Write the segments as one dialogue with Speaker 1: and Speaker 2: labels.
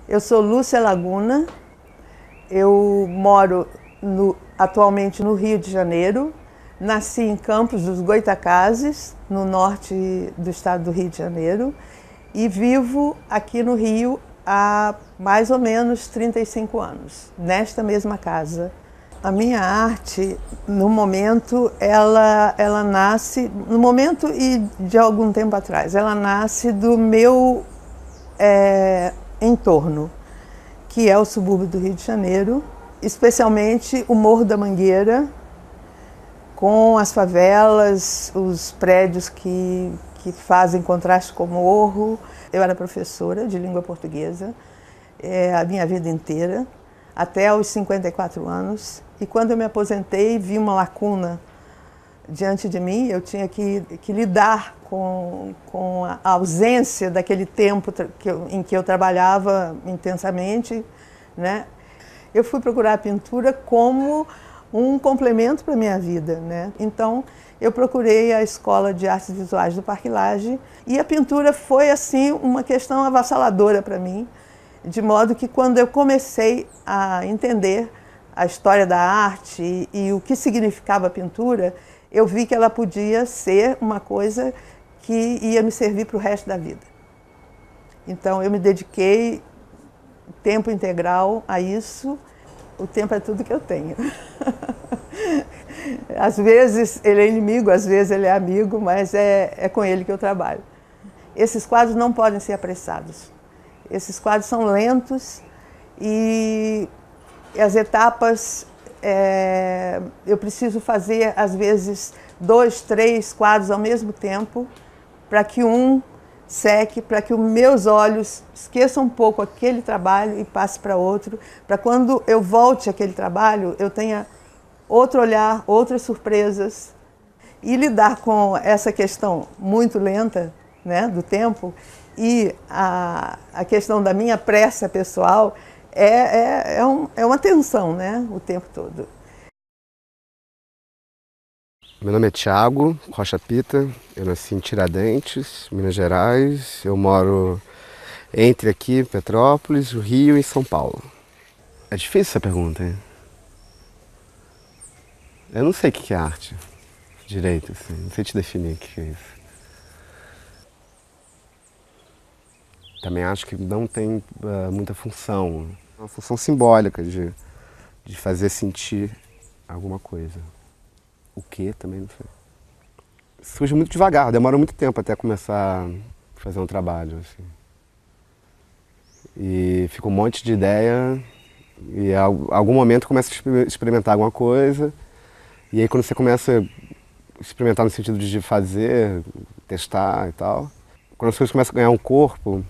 Speaker 1: Eu sou Lúcia Laguna, eu moro atualmente no Rio de Janeiro, nasci em Campos dos Goytacazes, no norte do estado do Rio de Janeiro, e vivo aqui no Rio há mais ou menos 35 anos, nesta mesma casa. A minha arte, no momento, ela nasce, no momento e de algum tempo atrás, ela nasce do meu entorno, que é o subúrbio do Rio de Janeiro, especialmente o Morro da Mangueira, com as favelas, os prédios que fazem contraste com o morro. Eu era professora de língua portuguesa a minha vida inteira, até aos 54 anos. E quando eu me aposentei, vi uma lacuna diante de mim. Eu tinha que lidar com a ausência daquele tempo em que eu trabalhava intensamente, né? Eu fui procurar a pintura como um complemento para a minha vida, né? Então, eu procurei a Escola de Artes Visuais do Parque Lage e a pintura foi, assim, uma questão avassaladora para mim, de modo que quando eu comecei a entender a história da arte e o que significava a pintura, eu vi que ela podia ser uma coisa que ia me servir para o resto da vida. Então, eu me dediquei tempo integral a isso. O tempo é tudo que eu tenho. Às vezes ele é inimigo, às vezes ele é amigo, mas é com ele que eu trabalho. Esses quadros não podem ser apressados. Esses quadros são lentos e as etapas, eu preciso fazer, às vezes, 2, 3 quadros ao mesmo tempo, para que um seque, para que os meus olhos esqueçam um pouco aquele trabalho e passe para outro, para quando eu volte àquele trabalho, eu tenha outro olhar, outras surpresas. E lidar com essa questão muito lenta, né, do tempo, e a questão da minha pressa pessoal é uma tensão, né, o tempo todo.
Speaker 2: Meu nome é Thiago Rocha Pita, eu nasci em Tiradentes, Minas Gerais. Eu moro entre aqui, Petrópolis, o Rio e São Paulo. É difícil essa pergunta, hein? Eu não sei o que é arte direito, assim. Não sei te definir o que é isso. Também acho que não tem muita função. É uma função simbólica de fazer sentir alguma coisa. O que também não sei. Surge muito devagar, demora muito tempo até começar a fazer um trabalho, assim. E fica um monte de ideia e em algum momento começa a experimentar alguma coisa. E aí quando você começa a experimentar no sentido de fazer, testar e tal, quando as coisas começam a ganhar um corpo,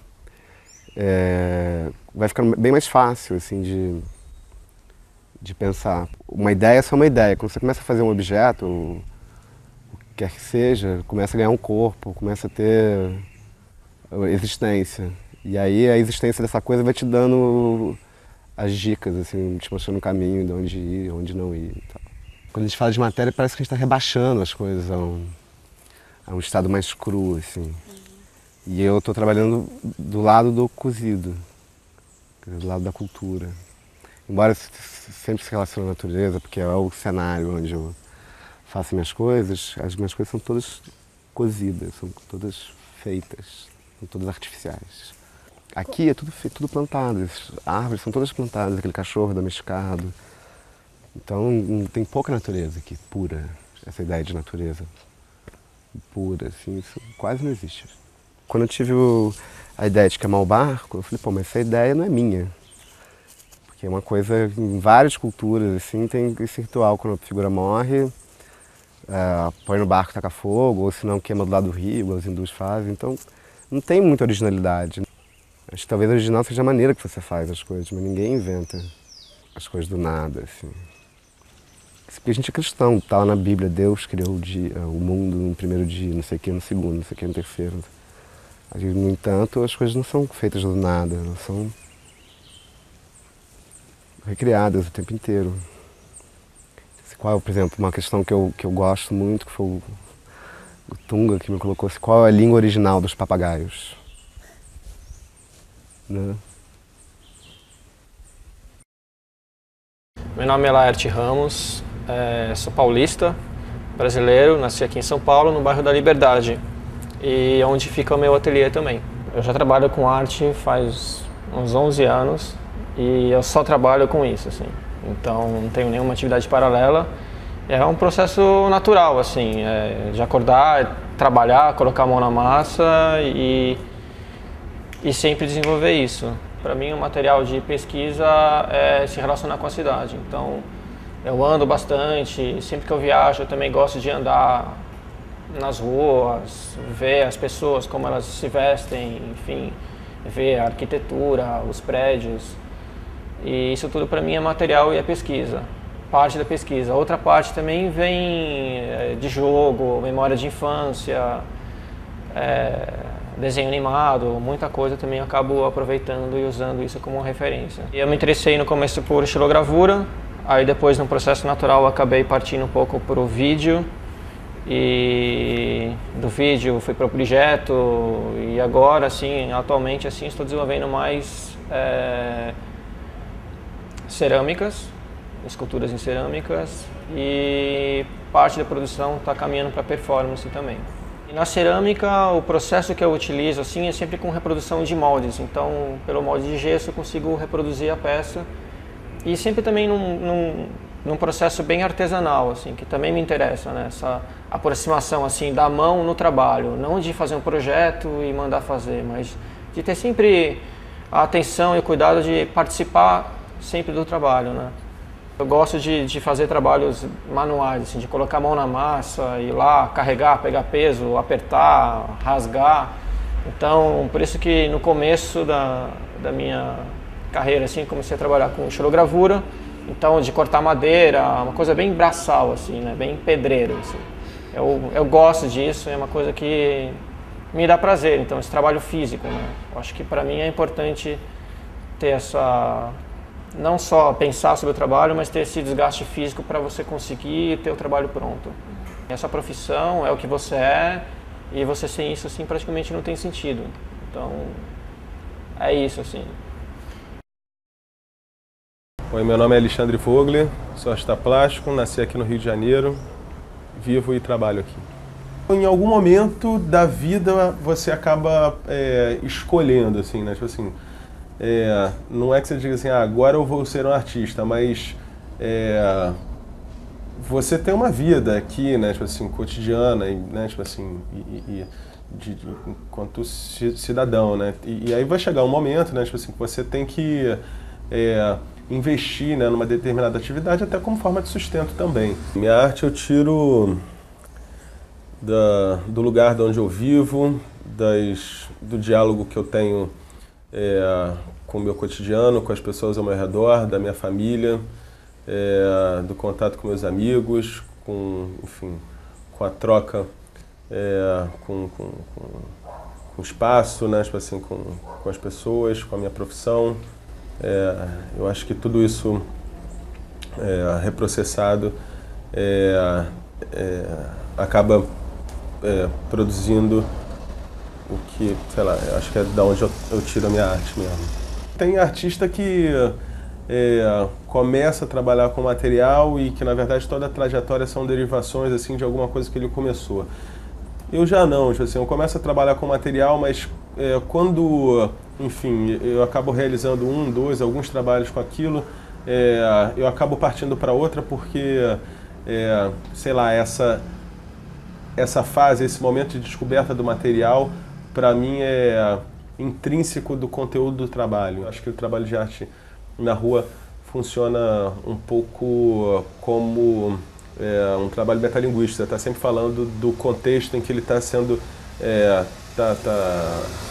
Speaker 2: vai ficando bem mais fácil, assim, de pensar. Uma ideia é só uma ideia. Quando você começa a fazer um objeto, o que quer que seja, começa a ganhar um corpo, começa a ter existência. E aí a existência dessa coisa vai te dando as dicas, assim, te mostrando o caminho de onde ir, onde não ir e tal. Quando a gente fala de matéria, parece que a gente está rebaixando as coisas a um estado mais cru, assim. E eu estou trabalhando do lado do cozido, do lado da cultura. Embora sempre se relacione à natureza, porque é o cenário onde eu faço minhas coisas, as minhas coisas são todas cozidas, são todas feitas, são todas artificiais. Aqui é tudo feito, tudo plantado, as árvores são todas plantadas, aquele cachorro domesticado. Então tem pouca natureza aqui, pura, essa ideia de natureza pura, assim, isso quase não existe. Quando eu tive a ideia de queimar o barco, eu falei, pô, mas essa ideia não é minha. Porque é uma coisa, em várias culturas, assim, tem esse ritual, quando a figura morre, põe no barco e taca fogo, ou se não queima do lado do rio, igual os hindus fazem. Então não tem muita originalidade. Acho que talvez a original seja a maneira que você faz as coisas, mas ninguém inventa as coisas do nada, assim. Porque a gente é cristão, tá lá na Bíblia, Deus criou o mundo no primeiro dia, não sei o que no segundo, não sei o que no terceiro. No entanto, as coisas não são feitas do nada, elas são recriadas o tempo inteiro. Qual, por exemplo, uma questão que eu gosto muito, que foi o Tunga que me colocou, qual é a língua original dos papagaios? Né?
Speaker 3: Meu nome é Laerte Ramos, sou paulista, brasileiro, nasci aqui em São Paulo, no bairro da Liberdade, e onde fica o meu ateliê também. Eu já trabalho com arte faz uns 11 anos e eu só trabalho com isso, assim. Então não tenho nenhuma atividade paralela. É um processo natural, assim, de acordar, trabalhar, colocar a mão na massa e sempre desenvolver isso. Para mim, o material de pesquisa é se relacionar com a cidade. Então, eu ando bastante, sempre que eu viajo eu também gosto de andar nas ruas, ver as pessoas, como elas se vestem, enfim, ver a arquitetura, os prédios. E isso tudo para mim é material e é pesquisa, parte da pesquisa. Outra parte também vem de jogo, memória de infância, desenho animado, muita coisa também eu acabo aproveitando e usando isso como referência. E eu me interessei no começo por estilogravura, aí depois no processo natural eu acabei partindo um pouco para o vídeo, e do vídeo fui para o objeto, e agora, assim, atualmente, assim, estou desenvolvendo mais cerâmicas, esculturas em cerâmicas, e parte da produção está caminhando para performance também. E na cerâmica, o processo que eu utilizo, assim, é sempre com reprodução de moldes, então pelo molde de gesso eu consigo reproduzir a peça, e sempre também num processo bem artesanal, assim, que também me interessa, né? Essa aproximação, assim, da mão no trabalho, não de fazer um projeto e mandar fazer, mas de ter sempre a atenção e o cuidado de participar sempre do trabalho, né? Eu gosto de fazer trabalhos manuais, assim, de colocar a mão na massa, ir lá, carregar, pegar peso, apertar, rasgar. Então, por isso que no começo da minha carreira, assim, comecei a trabalhar com estilogravura. Então, de cortar madeira, uma coisa bem braçal, assim, né? Bem pedreiro, assim. Eu gosto disso, é uma coisa que me dá prazer, então, esse trabalho físico, né? Eu acho que para mim é importante ter essa... não só pensar sobre o trabalho, mas ter esse desgaste físico para você conseguir ter o trabalho pronto. Essa profissão é o que você é, e você sem isso, assim, praticamente não tem sentido. Então, é isso, assim.
Speaker 4: Oi, meu nome é Alexandre Vogler, sou artista plástico, nasci aqui no Rio de Janeiro, vivo e trabalho aqui. Em algum momento da vida você acaba escolhendo, assim, né? Tipo assim, não é que você diga assim, agora eu vou ser um artista, mas você tem uma vida aqui, né? Tipo assim, cotidiana, né? Tipo assim, enquanto cidadão, né? E aí vai chegar um momento, né? Tipo assim, que você tem que investir, né, numa determinada atividade, até como forma de sustento também. Minha arte eu tiro do lugar de onde eu vivo, do diálogo que eu tenho com o meu cotidiano, com as pessoas ao meu redor, da minha família, do contato com meus amigos, enfim, com a troca com o espaço, né, tipo assim, com as pessoas, com a minha profissão. Eu acho que tudo isso reprocessado acaba produzindo o que, sei lá, eu acho que é da onde eu tiro a minha arte mesmo. Tem artista que começa a trabalhar com material e que, na verdade, toda a trajetória são derivações, assim, de alguma coisa que ele começou. Eu já não, tipo assim, eu começo a trabalhar com material, mas quando, enfim, eu acabo realizando alguns trabalhos com aquilo, eu acabo partindo para outra porque, sei lá, essa fase, esse momento de descoberta do material, para mim é intrínseco do conteúdo do trabalho. Eu acho que o trabalho de arte na rua funciona um pouco como um trabalho metalinguístico. Você está sempre falando do contexto em que ele está sendo,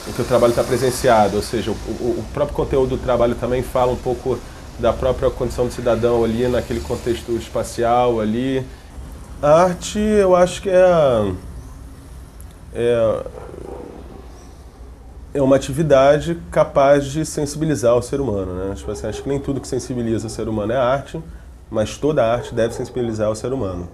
Speaker 4: em que o trabalho está presenciado, ou seja, o próprio conteúdo do trabalho também fala um pouco da própria condição do cidadão ali, naquele contexto espacial ali. A arte, eu acho que é uma atividade capaz de sensibilizar o ser humano, né? Tipo assim, acho que nem tudo que sensibiliza o ser humano é arte, mas toda arte deve sensibilizar o ser humano.